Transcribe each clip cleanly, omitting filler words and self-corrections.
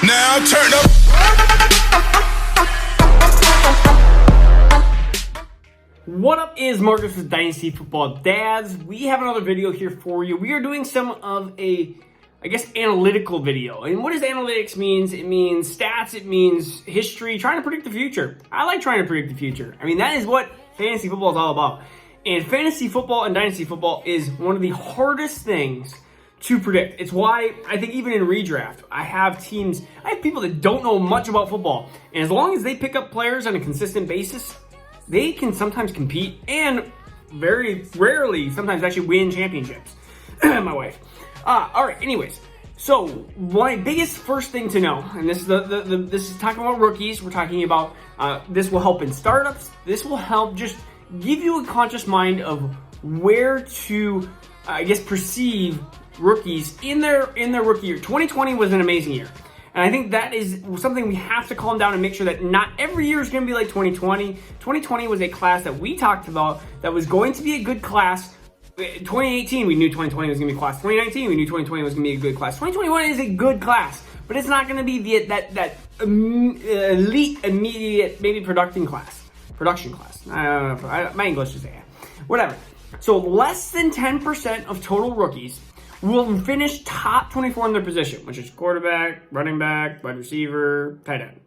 Now turn up. What up is Marcus with Dynasty Football Dads. We have another video here for you. We are doing some of analytical video. And what does analytics means? It means stats, it means history, trying to predict the future. I like trying to predict the future. I mean, that is what fantasy football is all about. And fantasy football and dynasty football is one of the hardest things to predict. It's why I think even in redraft, I have people that don't know much about football. And as long as they pick up players on a consistent basis, they can sometimes compete and very rarely sometimes actually win championships. My wife. All right, anyways. So my biggest first thing to know, and this is this is talking about rookies. We're talking about this will help in startups. This will help just give you a conscious mind of where to, perceive rookies in their rookie year. 2020 was an amazing year. And I think that is something we have to calm down and make sure that not every year is going to be like 2020. 2020 was a class that we talked about that was going to be a good class. 2018, we knew 2020 was going to be a class. 2019, we knew 2020 was going to be a good class. 2021 is a good class, but it's not going to be that elite, immediate, maybe production class. I don't know. My English is whatever. So less than 10% of total rookies will finish top 24 in their position, which is quarterback, running back, wide receiver, tight end.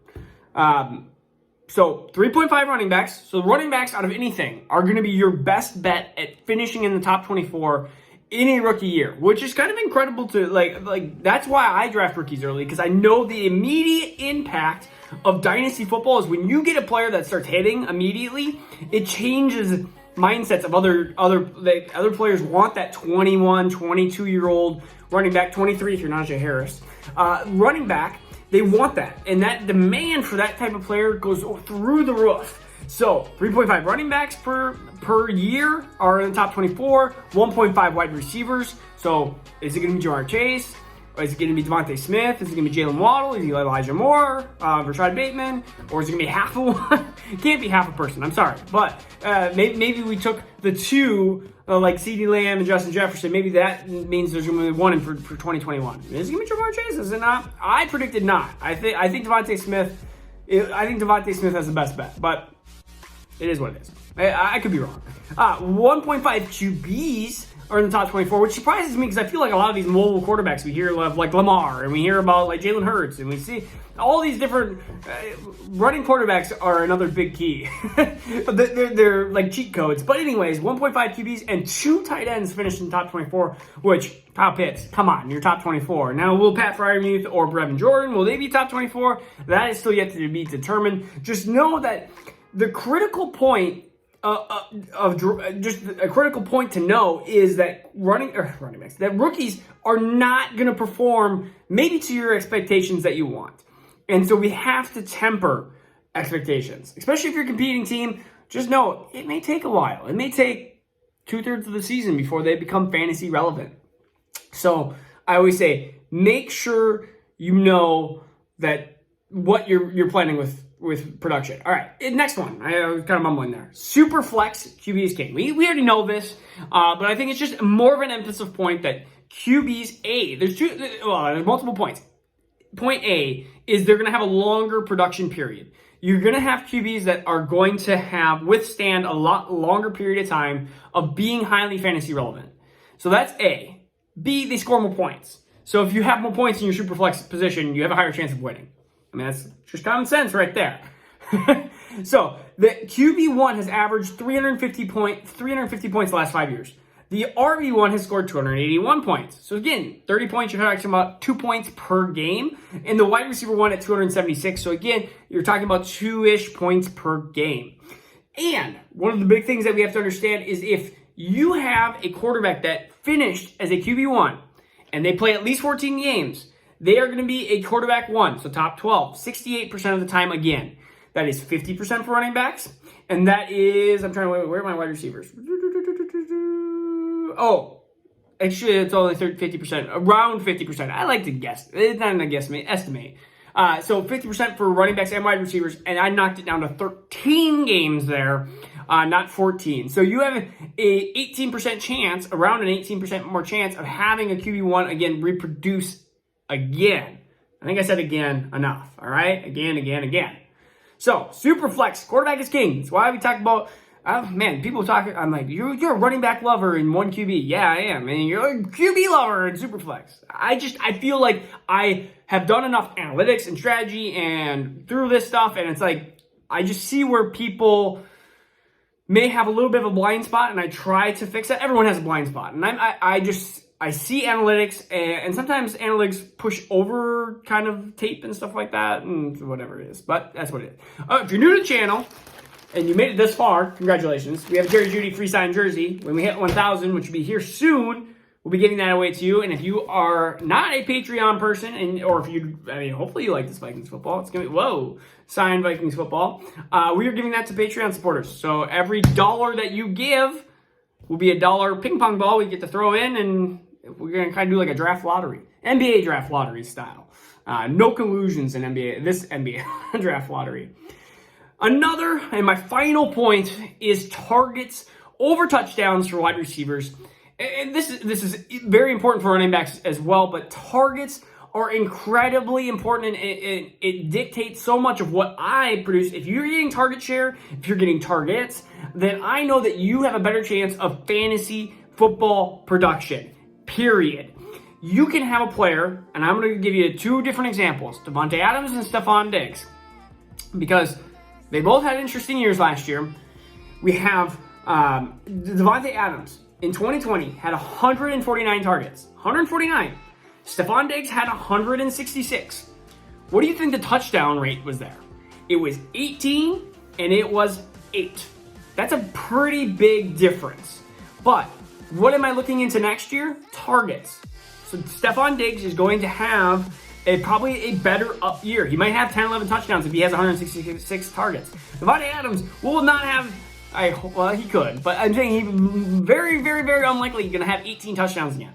So 3.5 running backs. So running backs out of anything are going to be your best bet at finishing in the top 24 in a rookie year, which is kind of incredible to like. That's why I draft rookies early, because I know the immediate impact of dynasty football is when you get a player that starts hitting immediately, it changes mindsets of other players want that 21, 22-year-old running back, 23 if you're Najee Harris, running back. They want that, and that demand for that type of player goes through the roof. So 3.5 running backs per year are in the top 24, 1.5 wide receivers. So is it going to be Jamar Chase? Or is it going to be Devontae Smith? Is it going to be Jalen Waddle? Is it Elijah Moore? Rashad Bateman? Or is it going to be half of one? It can't be half a person. I'm sorry. But maybe we took the two, like CeeDee Lamb and Justin Jefferson. Maybe that means there's going to be one in for 2021. Is it going to be Jamar Chase? Is it not? I predicted not. I think Devontae Smith. I think Devontae Smith has the best bet. But it is what it is. I could be wrong. 1.5 QBs are in the top 24, which surprises me because I feel like a lot of these mobile quarterbacks we hear of, like Lamar, and we hear about like Jalen Hurts, and we see all these different running quarterbacks are another big key. they're like cheat codes. But anyways, 1.5 QBs and 2 tight ends finished in the top 24, which Kyle Pitts, come on, you're top 24. Now, will Pat Freiermuth or Brevin Jordan, will they be top 24? That is still yet to be determined. Just know that the critical point just a critical point to know is that running backs, that rookies are not going to perform maybe to your expectations that you want. And so we have to temper expectations, especially if you're a competing team. Just know it may take a while. It may take 2/3 of the season before they become fantasy relevant. So I always say, make sure you know that what you're planning with production. All right, next one. I was kind of mumbling there. Super flex QB is king. We already know this, but I think it's just more of an emphasis point that QBs, there's multiple points. Point A is they're going to have a longer production period. You're going to have QBs that are going to withstand a lot longer period of time of being highly fantasy relevant. So that's A. B, they score more points. So if you have more points in your super flex position, you have a higher chance of winning. I mean, that's just common sense right there. So the QB1 has averaged 350 points the last 5 years. The RB1 has scored 281 points. So again, 30 points, you're talking about 2 points per game. And the wide receiver one at 276. So again, you're talking about 2-ish points per game. And one of the big things that we have to understand is if you have a quarterback that finished as a QB1 and they play at least 14 games, they are going to be a quarterback one, so top 12, 68% of the time again. That is 50% for running backs, and that is, where are my wide receivers? Oh, actually, it's only 50%, around 50%. I like to guess. It's not a guesstimate, estimate. So 50% for running backs and wide receivers, and I knocked it down to 13 games there, not 14. So you have a 18% chance, around an 18% more chance of having a QB1, again, reproduce again. I think I said again enough, all right? Again. So, super flex, quarterback is king. That's why we talk about, man, people talk, I'm like, you're a running back lover in 1 QB. Yeah, I am. And you're a QB lover in super flex. I feel like I have done enough analytics and strategy and through this stuff, and it's like, I just see where people may have a little bit of a blind spot, and I try to fix that. Everyone has a blind spot. And I see analytics, and sometimes analytics push over kind of tape and stuff like that, and whatever it is. But that's what it is. If you're new to the channel, and you made it this far, congratulations. We have a Jerry Judy free signed jersey. When we hit 1,000, which will be here soon, we'll be giving that away to you. And if you are not a Patreon person, or if you, hopefully you like this Vikings football. It's going to be, signed Vikings football. We are giving that to Patreon supporters. So every $1 that you give will be a $1 ping pong ball we get to throw in, and we're going to kind of do like a draft lottery. NBA draft lottery style. No collusions in this NBA draft lottery. Another, and my final point, is targets over touchdowns for wide receivers. And this is very important for running backs as well, but targets are incredibly important, and it dictates so much of what I produce. If you're getting target share, if you're getting targets, then I know that you have a better chance of fantasy football production, period. You can have a player, and I'm going to give you 2 different examples, Davante Adams and Stephon Diggs, because they both had interesting years last year. We have Davante Adams in 2020 had 149 targets. 149. Stephon Diggs had 166. What do you think the touchdown rate was there? It was 18 and it was 8. That's a pretty big difference. But what am I looking into next year? Targets. So Stephon Diggs is going to have probably a better up year. He might have 10, 11 touchdowns if he has 166 targets. Davante Adams will not have, well, he could, but I'm saying he's very, very, very unlikely he's going to have 18 touchdowns again.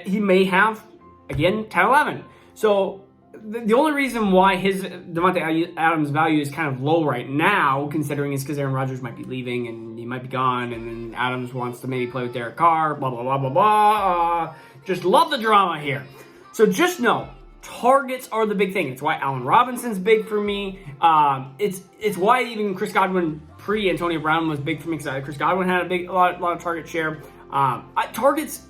He may have, again, 10, 11. So the only reason why his Davante Adams value is kind of low right now, considering is because Aaron Rodgers might be leaving and he might be gone, and then Adams wants to maybe play with Derek Carr, blah, blah, blah, blah, blah. Just love the drama here. So just know, targets are the big thing. It's why Allen Robinson's big for me. It's why even Chris Godwin pre-Antonio Brown was big for me, because Chris Godwin had a lot of target share. Targets,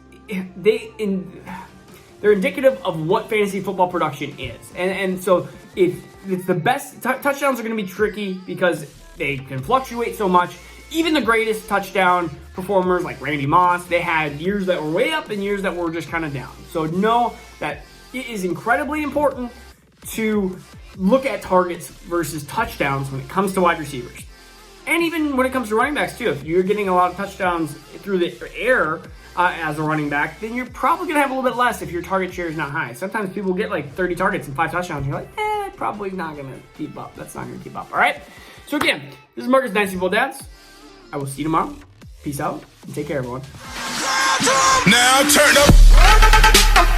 they're indicative of what fantasy football production is. And so if it's the best, touchdowns are going to be tricky because they can fluctuate so much. Even the greatest touchdown performers like Randy Moss, they had years that were way up and years that were just kind of down. So know that it is incredibly important to look at targets versus touchdowns when it comes to wide receivers. And even when it comes to running backs too. If you're getting a lot of touchdowns through the air as a running back, then you're probably going to have a little bit less if your target share is not high. Sometimes people get like 30 targets and 5 touchdowns. And you're like, probably not going to keep up. That's not going to keep up. All right? So again, this is Marcus Dynasty Fun Dads. I will see you tomorrow. Peace out and take care, everyone. Now turn up.